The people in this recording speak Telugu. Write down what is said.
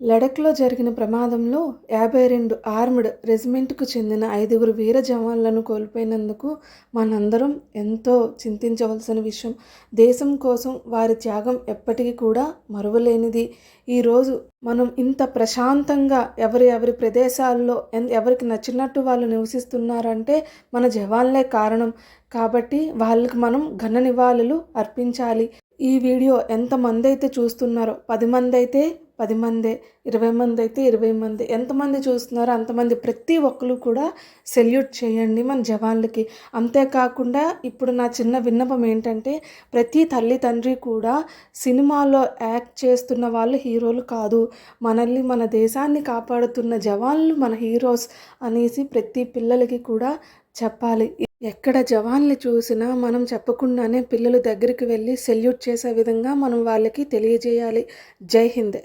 లడఖ్లో జరిగిన ప్రమాదంలో 52 ఆర్మ్డ్ రెజిమెంట్‌కు చెందిన 5గురు వీర జవాన్లను కోల్పోయినందుకు మనందరం ఎంతో చింతించవలసిన విషయం. దేశం కోసం వారి త్యాగం ఎప్పటికీ కూడా మరువలేనిది. ఈరోజు మనం ఇంత ప్రశాంతంగా ఎవరి ప్రదేశాల్లో ఎవరికి నచ్చినట్టు వాళ్ళు నివసిస్తున్నారంటే మన జవాన్లే కారణం. కాబట్టి వాళ్ళకి మనం ఘన నివాళులు అర్పించాలి. ఈ వీడియో ఎంతమందైతే చూస్తున్నారో 10 మందైతే 10 మందే, 20 మందైతే 20 మందే, ఎంతమంది చూస్తున్నారో అంతమంది ప్రతి ఒక్కరు కూడా సెల్యూట్ చేయండి మన జవాన్లకి. అంతేకాకుండా ఇప్పుడు నా చిన్న విన్నపం ఏంటంటే ప్రతి తల్లి తండ్రి కూడా సినిమాలో యాక్ట్ చేస్తున్న వాళ్ళు హీరోలు కాదు. మనల్ని మన దేశాన్ని కాపాడుతున్న జవాన్లు మన హీరోస్ అనేసి ప్రతి పిల్లలకి కూడా చెప్పాలి. ఎక్కడ జవాన్లు చూసినా మనం చెప్పకుండానే పిల్లలు దగ్గరికి వెళ్ళి సెల్యూట్ చేసే విధంగా మనం వాళ్ళకి తెలియజేయాలి. జై హింద్.